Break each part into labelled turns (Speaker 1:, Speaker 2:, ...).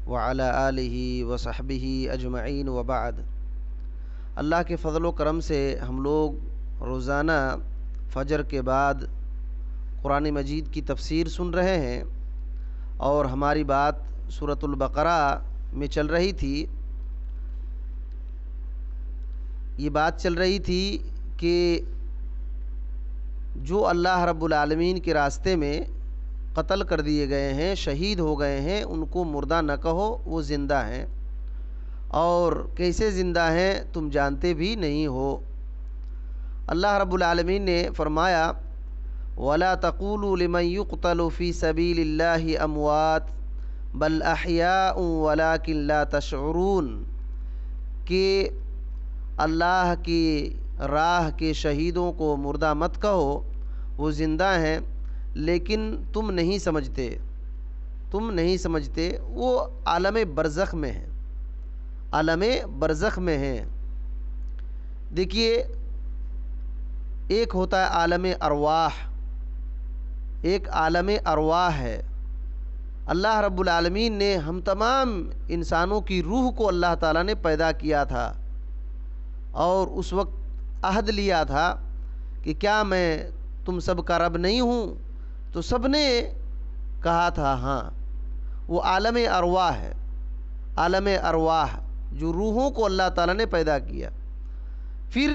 Speaker 1: وعلى آلہ وصحبہ اجمعین وبعد۔ اللہ کے فضل و کرم سے ہم لوگ روزانہ فجر کے بعد قرآن مجید کی تفسیر سن رہے ہیں، اور ہماری بات سورۃ البقرہ میں چل رہی تھی۔ یہ بات چل رہی تھی کہ جو اللہ رب العالمین کے راستے میں قتل کر دیے گئے ہیں، شہید ہو گئے ہیں، ان کو مردہ نہ کہو، وہ زندہ ہیں، اور کیسے زندہ ہیں تم جانتے بھی نہیں ہو۔ اللہ رب العالمین نے فرمایا وَلَا تَقُولُوا لِمَنْ يُقْتَلُ فِي سَبِيلِ اللَّهِ أَمْوَاتٌ بَلْ أَحْيَاءٌ وَلَكِنْ لَا تَشْعُرُونَ، کہ اللہ کی راہ کے شہیدوں کو مردہ مت کہو، وہ زندہ ہیں لیکن تم نہیں سمجھتے، وہ عالم برزخ میں ہیں، عالم برزخ میں ہیں۔ دیکھیے، ایک ہوتا ہے عالم ارواح، ایک عالم ارواح ہے۔ اللہ رب العالمین نے ہم تمام انسانوں کی روح کو اللہ تعالیٰ نے پیدا کیا تھا، اور اس وقت عہد لیا تھا کہ کیا میں تم سب کا رب نہیں ہوں؟ تو سب نے کہا تھا ہاں۔ وہ عالم ارواح ہے، عالم ارواح جو روحوں کو اللہ تعالیٰ نے پیدا کیا۔ پھر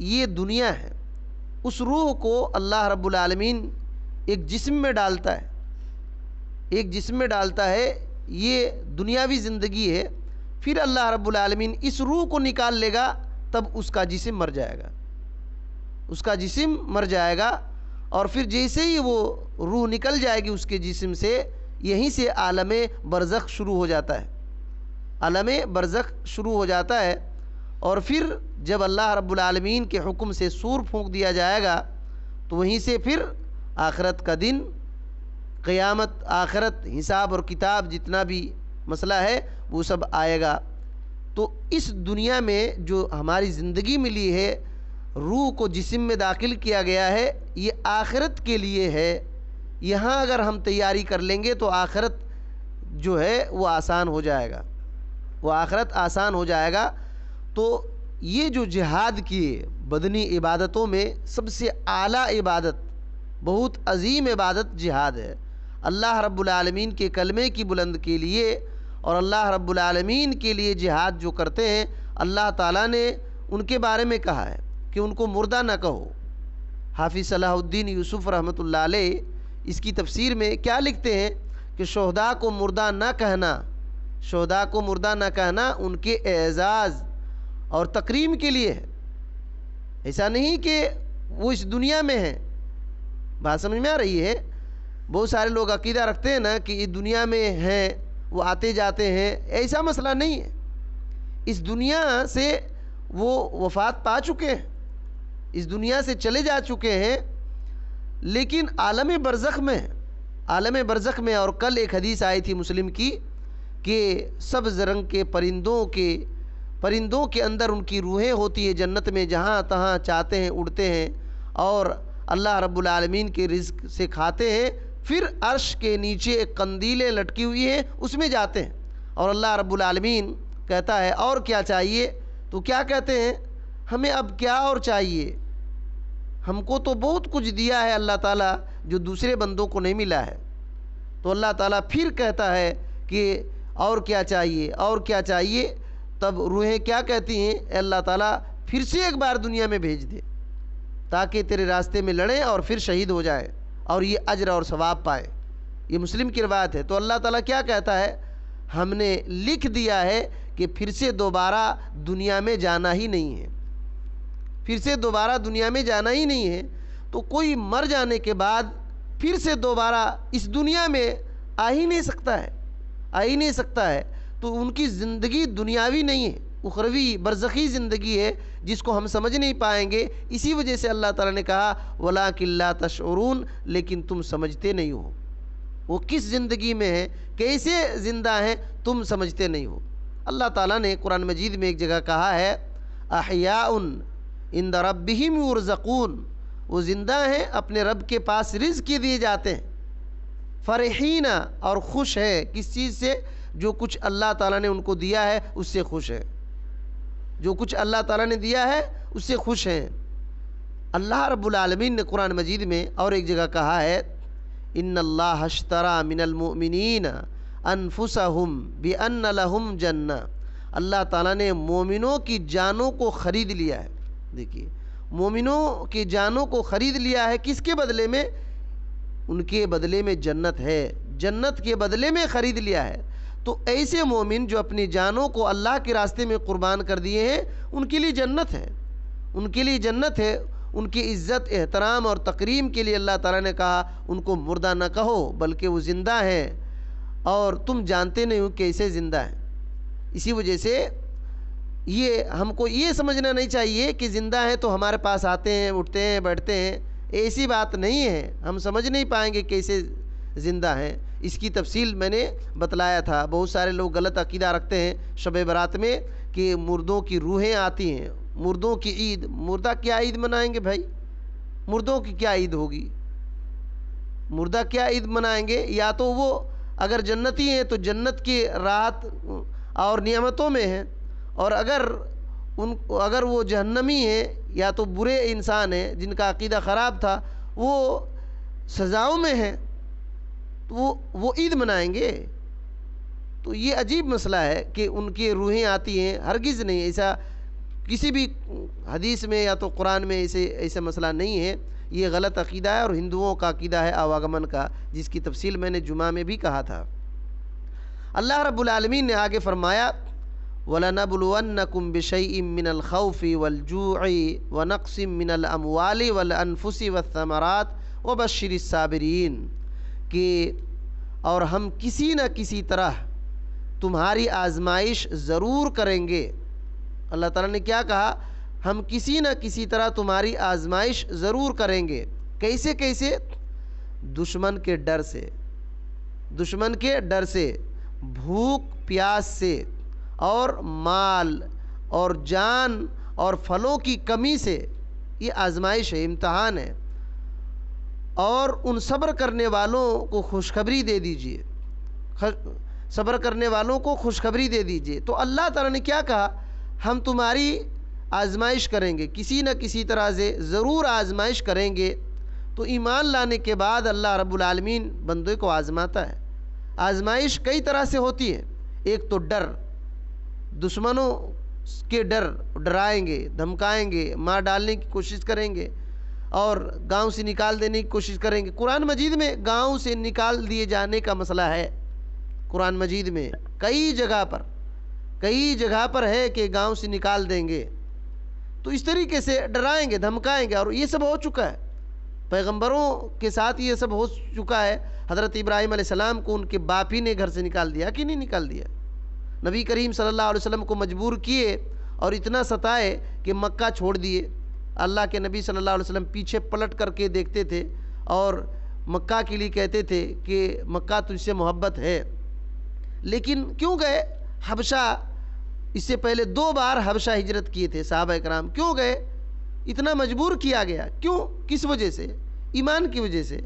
Speaker 1: یہ دنیا ہے، اس روح کو اللہ رب العالمین ایک جسم میں ڈالتا ہے، یہ دنیاوی زندگی ہے۔ پھر اللہ رب العالمین اس روح کو نکال لے گا، تب اس کا جسم مر جائے گا، اور پھر جیسے ہی وہ روح نکل جائے گی اس کے جسم سے، یہیں سے عالم برزخ شروع ہو جاتا ہے۔ اور پھر جب اللہ رب العالمین کے حکم سے سور پھونک دیا جائے گا، تو وہیں سے پھر آخرت کا دن، قیامت، آخرت، حساب اور کتاب، جتنا بھی مسئلہ ہے وہ سب آئے گا۔ تو اس دنیا میں جو ہماری زندگی ملی ہے، روح کو جسم میں داخل کیا گیا ہے، یہ آخرت کے لیے ہے۔ یہاں اگر ہم تیاری کر لیں گے تو آخرت جو ہے وہ آسان ہو جائے گا۔ تو یہ جو جہاد کی بدنی عبادتوں میں سب سے اعلیٰ عبادت، بہت عظیم عبادت جہاد ہے۔ اللہ رب العالمین کے کلمے کی بلند کے لیے اور اللہ رب العالمین کے لیے جہاد جو کرتے ہیں، اللہ تعالیٰ نے ان کے بارے میں کہا ہے کہ ان کو مردہ نہ کہو۔ حافظ صلاح الدین یوسف رحمۃ اللہ علیہ اس کی تفسیر میں کیا لکھتے ہیں کہ شہداء کو مردہ نہ کہنا ان کے اعزاز اور تکریم کے لیے ہے۔ ایسا نہیں کہ وہ اس دنیا میں ہیں۔ بات سمجھ میں آ رہی ہے؟ بہت سارے لوگ عقیدہ رکھتے ہیں نا کہ یہ دنیا میں ہیں، وہ آتے جاتے ہیں۔ ایسا مسئلہ نہیں ہے۔ اس دنیا سے وہ وفات پا چکے ہیں، اس دنیا سے چلے جا چکے ہیں، لیکن عالم برزخ میں اور کل ایک حدیث آئی تھی مسلم کی کہ سبز رنگ کے پرندوں کے اندر ان کی روحیں ہوتی ہے جنت میں، جہاں تہاں چاہتے ہیں اڑتے ہیں، اور اللہ رب العالمین کے رزق سے کھاتے ہیں۔ پھر عرش کے نیچے ایک قندیلیں لٹکی ہوئی ہیں، اس میں جاتے ہیں، اور اللہ رب العالمین کہتا ہے اور کیا چاہیے؟ تو کیا کہتے ہیں؟ ہمیں اب کیا اور چاہیے؟ ہم کو تو بہت کچھ دیا ہے اللہ تعالیٰ جو دوسرے بندوں کو نہیں ملا ہے۔ تو اللہ تعالیٰ پھر کہتا ہے کہ اور کیا چاہیے؟ تب روحیں کیا کہتی ہیں؟ اے اللہ تعالیٰ پھر سے ایک بار دنیا میں بھیج دے تاکہ تیرے راستے میں لڑیں اور پھر شہید ہو جائیں اور یہ اجر اور ثواب پائیں۔ یہ مسلم کی روایت ہے۔ تو اللہ تعالیٰ کیا کہتا ہے؟ ہم نے لکھ دیا ہے کہ پھر سے دوبارہ دنیا میں جانا ہی نہیں ہے۔ تو کوئی مر جانے کے بعد پھر سے دوبارہ اس دنیا میں آ ہی نہیں سکتا ہے۔ تو ان کی زندگی دنیاوی نہیں ہے، اخروی برزخی زندگی ہے، جس کو ہم سمجھ نہیں پائیں گے۔ اسی وجہ سے اللہ تعالیٰ نے کہا وَلَٰكِن لَا تَشْعُرُونَ، لیکن تم سمجھتے نہیں ہو وہ کس زندگی میں ہیں، کیسے زندہ ہیں، تم سمجھتے نہیں ہو۔ اللہ تعالیٰ نے قرآن مجید میں ایک جگہ کہا ہے احیاء عند ربہم یرزقون، وہ زندہ ہیں، اپنے رب کے پاس رزق دیے جاتے ہیں۔ فرحین، اور خوش ہے کس چیز سے؟ جو کچھ اللہ تعالیٰ نے ان کو دیا ہے اس سے خوش ہیں، جو کچھ اللہ تعالیٰ نے دیا ہے اس سے خوش ہیں۔ اللہ رب العالمین نے قرآن مجید میں اور ایک جگہ کہا ہے ان اللہ اشترى من المؤمنین انفسهم بان لهم جنہ، اللہ تعالیٰ نے مومنوں کی جانوں کو خرید لیا ہے۔ دیکھیے، مومنوں کی جانوں کو خرید لیا ہے، کس کے بدلے میں؟ ان کے بدلے میں جنت ہے، جنت کے بدلے میں خرید لیا ہے۔ تو ایسے مومن جو اپنی جانوں کو اللہ کے راستے میں قربان کر دیے ہیں، ان کے لیے جنت ہے، ان کے لیے جنت ہے۔ ان کی عزت، احترام اور تکریم کے لیے اللہ تعالیٰ نے کہا ان کو مردہ نہ کہو بلکہ وہ زندہ ہیں، اور تم جانتے نہیں ہو کیسے زندہ ہیں۔ اسی وجہ سے یہ ہم کو یہ سمجھنا نہیں چاہیے کہ زندہ ہیں تو ہمارے پاس آتے ہیں، اٹھتے ہیں، بیٹھتے ہیں، ایسی بات نہیں ہے۔ ہم سمجھ نہیں پائیں گے کیسے زندہ ہیں۔ اس کی تفصیل میں نے بتلایا تھا۔ بہت سارے لوگ غلط عقیدہ رکھتے ہیں شب برات میں کہ مردوں کی روحیں آتی ہیں، مردوں کی عید۔ مردہ کیا عید منائیں گے بھائی؟ مردوں کی کیا عید ہوگی؟ مردہ کیا عید منائیں گے؟ یا تو وہ اگر جنتی ہیں تو جنت کی راحت اور نعمتوں میں ہیں، اور اگر وہ جہنمی ہیں یا تو برے انسان ہیں جن کا عقیدہ خراب تھا، وہ سزاؤں میں ہیں، تو وہ عید منائیں گے؟ تو یہ عجیب مسئلہ ہے کہ ان کی روحیں آتی ہیں۔ ہرگز نہیں، ایسا کسی بھی حدیث میں یا تو قرآن میں ایسا مسئلہ نہیں ہے۔ یہ غلط عقیدہ ہے، اور ہندوؤں کا عقیدہ ہے آواگمن کا، جس کی تفصیل میں نے جمعہ میں بھی کہا تھا۔ اللہ رب العالمین نے آگے فرمایا وَلَنَبْلُوَنَّكُمْ بِشَيْءٍ مِّنَ الْخَوْفِ وَالْجُوعِ وَنَقْصٍ مِّنَ الْأَمْوَالِ وَالْأَنفُسِ وَالثَّمَرَاتِ وَبَشِّرِ الصَّابِرِينَ، کہ اور ہم کسی نہ کسی طرح تمہاری آزمائش ضرور کریں گے۔ اللہ تعالیٰ نے کیا کہا؟ ہم کسی نہ کسی طرح تمہاری آزمائش ضرور کریں گے۔ کیسے کیسے؟ دشمن کے ڈر سے، دشمن کے ڈر سے، بھوک پیاس سے، اور مال اور جان اور پھلوں کی کمی سے۔ یہ آزمائش ہے، امتحان ہے۔ اور ان صبر کرنے والوں کو خوشخبری دے دیجئے، صبر کرنے والوں کو خوشخبری دے دیجئے۔ تو اللہ تعالیٰ نے کیا کہا؟ ہم تمہاری آزمائش کریں گے، کسی نہ کسی طرح سے ضرور آزمائش کریں گے۔ تو ایمان لانے کے بعد اللہ رب العالمین بندے کو آزماتا ہے۔ آزمائش کئی طرح سے ہوتی ہے۔ ایک تو ڈر، دشمنوں کے ڈرائیں گے، دھمکائیں گے، مار ڈالنے کی کوشش کریں گے، اور گاؤں سے نکال دینے کی کوشش کریں گے۔ قرآن مجید میں گاؤں سے نکال دیے جانے کا مسئلہ ہے۔ قرآن مجید میں کئی جگہ پر ہے کہ گاؤں سے نکال دیں گے۔ تو اس طریقے سے ڈرائیں گے، دھمکائیں گے، اور یہ سب ہو چکا ہے۔ پیغمبروں کے ساتھ یہ سب ہو چکا ہے۔ حضرت ابراہیم علیہ السلام کو ان کے باپ ہی نے گھر سے نکال دیا کہ نہیں نکال دیا؟ نبی کریم صلی اللہ علیہ وسلم کو مجبور کیے اور اتنا ستائے کہ مکہ چھوڑ دیے۔ اللہ کے نبی صلی اللہ علیہ وسلم پیچھے پلٹ کر کے دیکھتے تھے اور مکہ کے لیے کہتے تھے کہ مکہ تجھ سے محبت ہے۔ لیکن کیوں گئے حبشہ؟ اس سے پہلے 2 بار حبشہ ہجرت کیے تھے صحابہ کرام۔ کیوں گئے؟ اتنا مجبور کیا گیا، کیوں؟ کس وجہ سے؟ ایمان کی وجہ سے،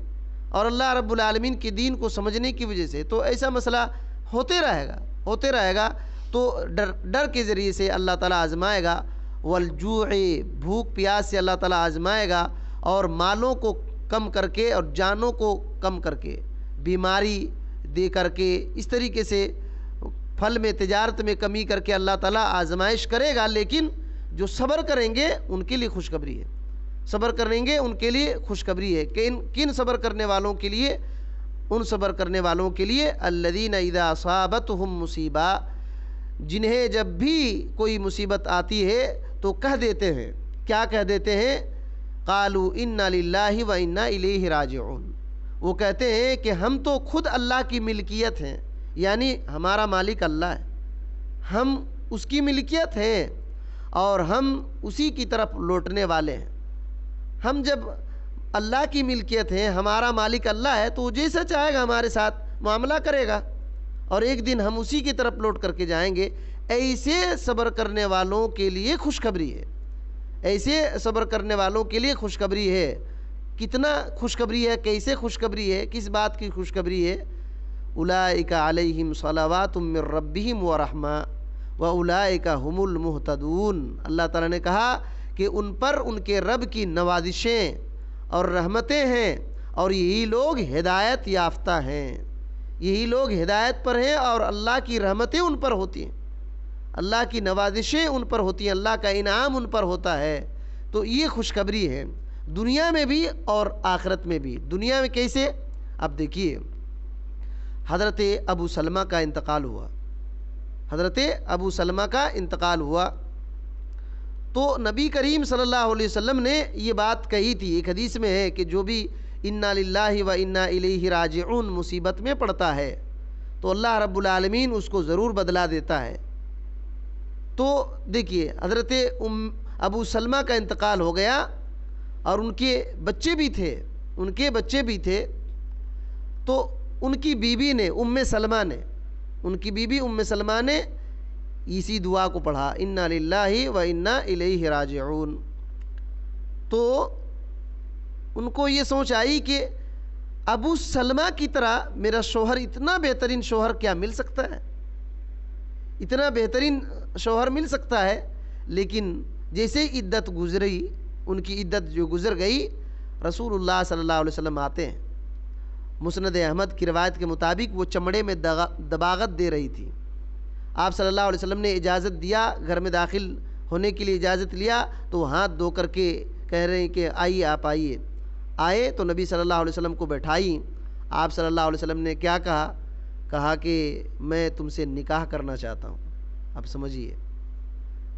Speaker 1: اور اللہ رب العالمین کے دین کو سمجھنے کی وجہ سے۔ تو ایسا مسئلہ ہوتے رہے گا۔ تو ڈر کے ذریعے سے اللہ تعالیٰ آزمائے گا، والجوع، بھوک پیاس سے اللہ تعالیٰ آزمائے گا، اور مالوں کو کم کر کے اور جانوں کو کم کر کے، بیماری دے کر کے، اس طریقے سے پھل میں، تجارت میں کمی کر کے اللہ تعالیٰ آزمائش کرے گا۔ لیکن جو صبر کریں گے ان کے لیے خوشخبری ہے، صبر کریں گے ان کے لیے خوشخبری ہے۔ کن صبر کرنے والوں کے لیے؟ ان صبر کرنے والوں کے لیے الذین اذا اصابتہم مصیبہ، جنہیں جب بھی کوئی مصیبت آتی ہے تو کہہ دیتے ہیں، کیا کہہ دیتے ہیں؟ قالوا انا للہ و انا الیہ راجعون، وہ کہتے ہیں کہ ہم تو خود اللہ کی ملکیت ہیں، یعنی ہمارا مالک اللہ ہے، ہم اس کی ملکیت ہیں اور ہم اسی کی طرف لوٹنے والے ہیں۔ ہم جب اللہ کی ملکیت ہیں، ہمارا مالک اللہ ہے، تو وہ جیسا چاہے گا ہمارے ساتھ معاملہ کرے گا، اور ایک دن ہم اسی کی طرف لوٹ کر کے جائیں گے۔ ایسے صبر کرنے والوں کے لیے خوشخبری ہے، ایسے صبر کرنے والوں کے لیے خوشخبری ہے۔ کتنا خوشخبری ہے، کیسے خوشخبری ہے، کس بات کی خوشخبری ہے؟ اولئک علیہم صلوات من ربہم ورحمہ واولئک هم المہتدون۔ اللہ تعالیٰ نے کہا کہ ان پر ان کے رب کی نوازشیں اور رحمتیں ہیں، اور یہی لوگ ہدایت یافتہ ہیں، یہی لوگ ہدایت پر ہیں، اور اللہ کی رحمتیں ان پر ہوتی ہیں، اللہ کی نوازشیں ان پر ہوتی ہیں، اللہ کا انعام ان پر ہوتا ہے۔ تو یہ خوشخبری ہے دنیا میں بھی اور آخرت میں بھی۔ دنیا میں کیسے؟ اب دیکھیے، حضرت ابو سلمہ کا انتقال ہوا، حضرت ابو سلمہ کا انتقال ہوا تو نبی کریم صلی اللہ علیہ وسلم نے یہ بات کہی تھی، ایک حدیث میں ہے کہ جو بھی انا للہ و انا الیہ راجعون مصیبت میں پڑتا ہے تو اللہ رب العالمین اس کو ضرور بدلا دیتا ہے۔ تو دیکھیے، حضرت ابو سلمہ کا انتقال ہو گیا، اور ان کے بچے بھی تھے، ان کے بچے بھی تھے، تو ان کی بیوی نے ام سلمہ نے، ان کی بیوی ام سلمہ نے اسی دعا کو پڑھا، انا للہ و انا الیہ راجعون۔ تو ان کو یہ سوچ آئی کہ ابو سلمہ کی طرح میرا شوہر، اتنا بہترین شوہر کیا مل سکتا ہے؟ اتنا بہترین شوہر مل سکتا ہے؟ لیکن جیسے عدت گزری، ان کی عدت جو گزر گئی، رسول اللہ صلی اللہ علیہ وسلم آتے ہیں، مسند احمد کی روایت کے مطابق وہ چمڑے میں دباغت دے رہی تھی۔ آپ صلی اللہ علیہ وسلم نے اجازت دیا، گھر میں داخل ہونے کے لیے اجازت لیا، تو وہ ہاتھ دھو کر کے کہہ رہے ہیں کہ آئیے، آپ آئیے۔ آئے تو نبی صلی اللہ علیہ وسلم کو بیٹھائی۔ آپ صلی اللہ علیہ وسلم نے کیا کہا؟ کہا کہ میں تم سے نکاح کرنا چاہتا ہوں۔ اب سمجھیے،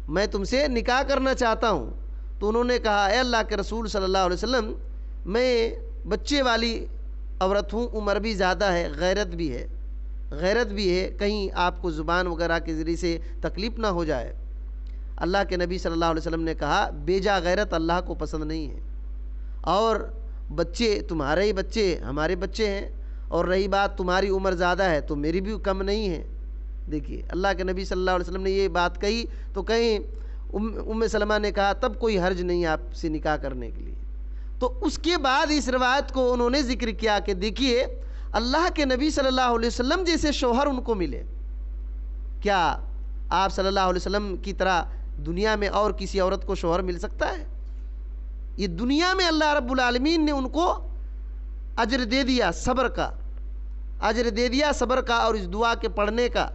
Speaker 1: میں تم سے نکاح کرنا چاہتا ہوں۔ تو انہوں نے کہا، اے اللہ کے رسول صلی اللہ علیہ وسلم، میں بچے والی عورت ہوں، عمر بھی زیادہ ہے، غیرت بھی ہے، غیرت بھی ہے، کہیں آپ کو زبان وغیرہ کے ذریعے سے تکلیف نہ ہو جائے۔ اللہ کے نبی صلی اللہ علیہ وسلم نے کہا، بیجا غیرت اللہ کو پسند نہیں ہے، اور بچے تمہارے ہی بچے ہمارے بچے ہیں، اور رہی بات تمہاری عمر زیادہ ہے تو میری بھی کم نہیں ہے۔ دیکھیے، اللہ کے نبی صلی اللہ علیہ وسلم نے یہ بات کہی تو کہیں ام سلمہ نے کہا تب کوئی حرج نہیں آپ سے نکاح کرنے کے لیے۔ تو اس کے بعد اس روایت کو انہوں نے ذکر کیا کہ دیکھیے، اللہ کے نبی صلی اللہ علیہ وسلم جیسے شوہر ان کو ملے، کیا آپ صلی اللہ علیہ وسلم کی طرح دنیا میں اور کسی عورت کو شوہر مل سکتا ہے؟ یہ دنیا میں اللہ رب العالمین نے ان کو اجر دے دیا، صبر کا اجر دے دیا، صبر کا، اور اس دعا کے پڑھنے کا۔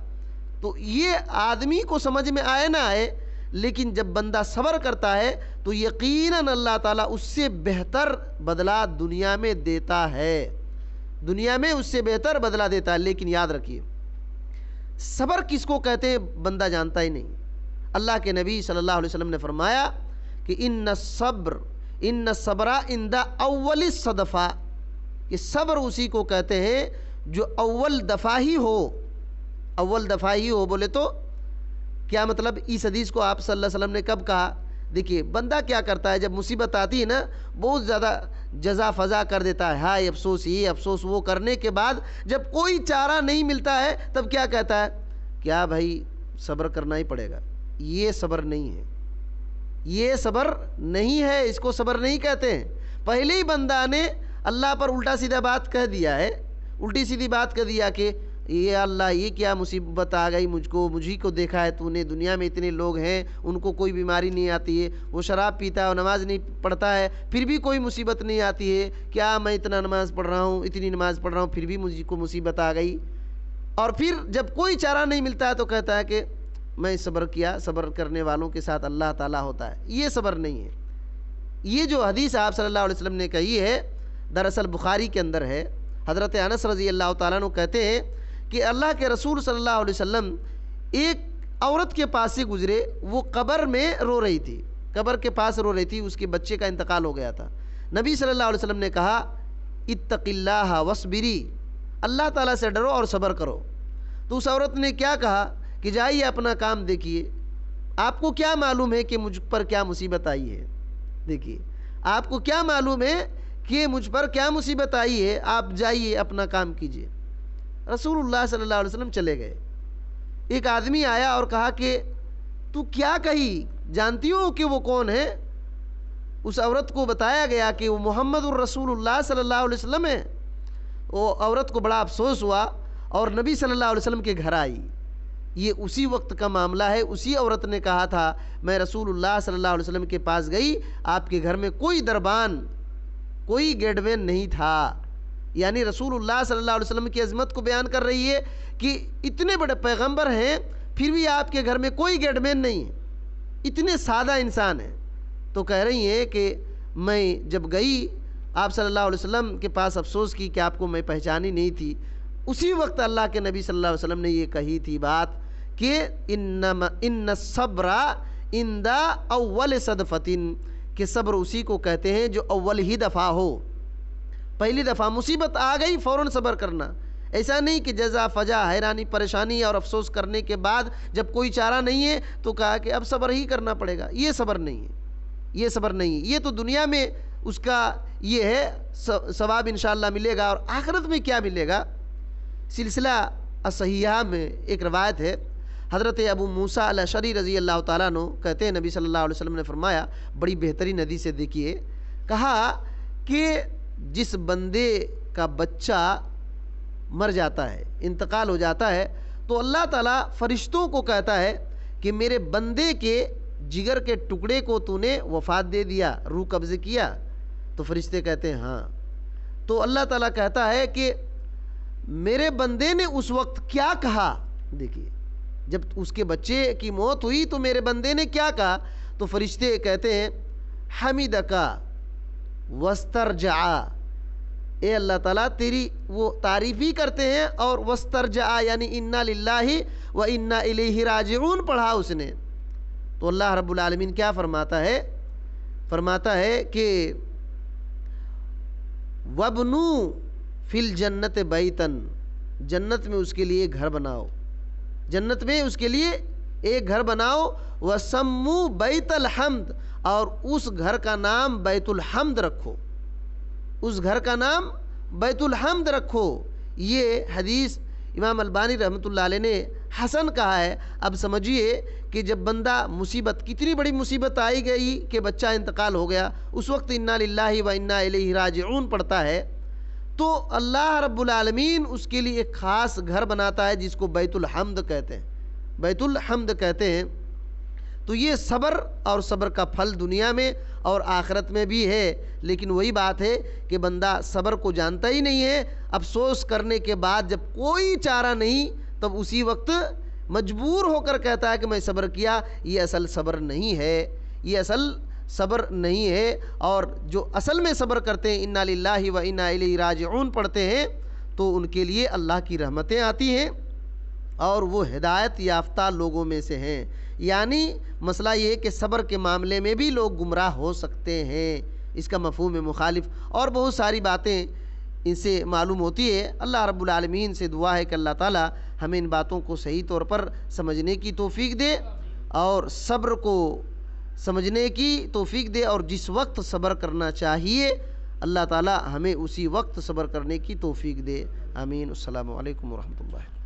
Speaker 1: تو یہ آدمی کو سمجھ میں آئے نہ آئے، لیکن جب بندہ صبر کرتا ہے تو یقیناً اللہ تعالیٰ اس سے بہتر بدلہ دنیا میں دیتا ہے، دنیا میں اس سے بہتر بدلہ دیتا ہے۔ لیکن یاد رکھیے، صبر کس کو کہتے ہیں بندہ جانتا ہی نہیں۔ اللہ کے نبی صلی اللہ علیہ وسلم نے فرمایا کہ ان الصبر عند اول الصدفہ، کہ صبر اسی کو کہتے ہیں جو اول دفعہ ہی ہو۔ اول دفعہ ہی ہو بولے تو کیا مطلب؟ اس حدیث کو آپ صلی اللہ علیہ وسلم نے کب کہا؟ دیکھیے، بندہ کیا کرتا ہے جب مصیبت آتی ہے نا، بہت زیادہ جزا فضا کر دیتا ہے، ہائے افسوس یہ افسوس وہ، کرنے کے بعد جب کوئی چارہ نہیں ملتا ہے تب کیا کہتا ہے؟ کیا بھائی صبر کرنا ہی پڑے گا۔ یہ صبر نہیں ہے، یہ صبر نہیں ہے، اس کو صبر نہیں کہتے ہیں۔ پہلے ہی بندہ نے اللہ پر الٹا سیدھا بات کہہ دیا ہے، الٹی سیدھی بات کہہ دیا کہ یہ اللہ، یہ کیا مصیبت آ گئی مجھ کو، مجھے کو دیکھا ہے تو نے، دنیا میں اتنے لوگ ہیں ان کو کوئی بیماری نہیں آتی ہے، وہ شراب پیتا ہے اور نماز نہیں پڑھتا ہے پھر بھی کوئی مصیبت نہیں آتی ہے، کیا میں اتنا نماز پڑھ رہا ہوں، اتنی نماز پڑھ رہا ہوں پھر بھی مجھ کو مصیبت آ گئی۔ اور پھر جب کوئی چارہ نہیں ملتا ہے تو کہتا ہے کہ میں صبر کیا، صبر کرنے والوں کے ساتھ اللہ تعالیٰ ہوتا ہے۔ یہ صبر نہیں ہے۔ یہ جو حدیث آپ صلی اللہ علیہ وسلم نے کہی ہے، دراصل بخاری کے اندر ہے۔ حضرت انس رضی اللہ تعالیٰ عنہ کہتے ہیں کہ اللہ کے رسول صلی اللہ علیہ وسلم ایک عورت کے پاس سے گزرے، وہ قبر میں رو رہی تھی، قبر کے پاس رو رہی تھی، اس کے بچے کا انتقال ہو گیا تھا۔ نبی صلی اللہ علیہ وسلم نے کہا، اتق اللہ واصبری، اللہ تعالیٰ سے ڈرو اور صبر کرو۔ تو اس عورت نے کیا کہا کہ جائیے اپنا کام دیکھیے، آپ کو کیا معلوم ہے کہ مجھ پر کیا مصیبت آئی ہے؟ دیکھیے، آپ کو کیا معلوم ہے کہ مجھ پر کیا مصیبت آئی ہے؟ آپ جائیے اپنا کام کیجیے۔ رسول اللہ صلی اللہ علیہ وسلم چلے گئے۔ ایک آدمی آیا اور کہا کہ تو کیا کہی، جانتی ہو کہ وہ کون ہے؟ اس عورت کو بتایا گیا کہ وہ محمد الرسول اللہ صلی اللہ علیہ وسلم ہے۔ وہ عورت کو بڑا افسوس ہوا اور نبی صلی اللہ علیہ وسلم کے گھر آئی. یہ اسی وقت کا معاملہ ہے. اسی عورت نے کہا تھا میں رسول اللہ صلی اللہ علیہ وسلم کے پاس گئی, آپ کے گھر میں کوئی دربان, کوئی گیٹمین نہیں تھا. یعنی رسول اللہ صلی اللہ علیہ وسلم کی عظمت کو بیان کر رہی ہے کہ اتنے بڑے پیغمبر ہیں پھر بھی آپ کے گھر میں کوئی گیٹمین نہیں ہے, اتنے سادہ انسان ہیں. تو کہہ رہی ہیں کہ میں جب گئی آپ صلی اللہ علیہ وسلم کے پاس افسوس کی کہ آپ کو میں پہچانی نہیں تھی. اسی وقت اللہ کے نبی صلی اللہ علیہ وسلم نے یہ کہی تھی بات کہ ان الصبر عند اول صدفتن, کہ صبر اسی کو کہتے ہیں جو اول ہی دفعہ ہو. پہلی دفعہ مصیبت آ گئی فوراً صبر کرنا. ایسا نہیں کہ جزا فجا حیرانی پریشانی اور افسوس کرنے کے بعد جب کوئی چارہ نہیں ہے تو کہا کہ اب صبر ہی کرنا پڑے گا. یہ صبر نہیں ہے, یہ صبر نہیں ہے. یہ تو دنیا میں اس کا یہ ہے ثواب انشاءاللہ ملے گا, اور آخرت میں کیا ملے گا. سلسلہ الصحیحہ میں ایک روایت ہے, حضرت ابو موسیٰ الاشعری رضی اللہ تعالیٰ عنہ کہتے ہیں نبی صلی اللہ علیہ وسلم نے فرمایا, بڑی بہترین حدیث سے دیکھیے, کہا کہ جس بندے کا بچہ مر جاتا ہے, انتقال ہو جاتا ہے, تو اللہ تعالیٰ فرشتوں کو کہتا ہے کہ میرے بندے کے جگر کے ٹکڑے کو تو نے وفات دے دیا, روح قبض کیا. تو فرشتے کہتے ہیں ہاں. تو اللہ تعالیٰ کہتا ہے کہ میرے بندے نے اس وقت کیا کہا. دیکھیے جب اس کے بچے کی موت ہوئی تو میرے بندے نے کیا کہا. تو فرشتے کہتے ہیں حمیدکا وسترجعا, اے اللہ تعالیٰ تیری وہ تعریف ہی کرتے ہیں, اور وسترجعا یعنی انا للہ و انا الیہ راجعون پڑھا اس نے. تو اللہ رب العالمین کیا فرماتا ہے, فرماتا ہے کہ وَابْنُوا فِي الْجَنَّةِ بَيْتًا, جنت میں اس کے لیے گھر بناؤ, جنت میں اس کے لیے ایک گھر بناؤ. وَسَمُّوا بَيْتَ الْحَمْدِ, اور اس گھر کا نام بیت الحمد رکھو, اس گھر کا نام بیت الحمد رکھو. یہ حدیث امام البانی رحمۃ اللہ علیہ نے حسن کہا ہے. اب سمجھیے کہ جب بندہ مصیبت, کتنی بڑی مصیبت آئی گئی کہ بچہ انتقال ہو گیا, اس وقت انا للہ و انا الیہ راجعون پڑھتا ہے, تو اللہ رب العالمین اس کے لیے ایک خاص گھر بناتا ہے جس کو بیت الحمد کہتے ہیں, بیت الحمد کہتے ہیں. تو یہ صبر, اور صبر کا پھل دنیا میں اور آخرت میں بھی ہے. لیکن وہی بات ہے کہ بندہ صبر کو جانتا ہی نہیں ہے. افسوس کرنے کے بعد جب کوئی چارہ نہیں تب اسی وقت مجبور ہو کر کہتا ہے کہ میں صبر کیا. یہ اصل صبر نہیں ہے, یہ اصل صبر نہیں ہے. اور جو اصل میں صبر کرتے ہیں انا للہ و انا الیہ راجعون پڑھتے ہیں, تو ان کے لیے اللہ کی رحمتیں آتی ہیں اور وہ ہدایت یافتہ لوگوں میں سے ہیں. یعنی مسئلہ یہ ہے کہ صبر کے معاملے میں بھی لوگ گمراہ ہو سکتے ہیں, اس کا مفہوم مخالف اور بہت ساری باتیں ان سے معلوم ہوتی ہے. اللہ رب العالمین سے دعا ہے کہ اللہ تعالی ہمیں ان باتوں کو صحیح طور پر سمجھنے کی توفیق دے, اور صبر کو سمجھنے کی توفیق دے, اور جس وقت صبر کرنا چاہیے اللہ تعالی ہمیں اسی وقت صبر کرنے کی توفیق دے. آمین. السلام علیکم ورحمۃ اللہ.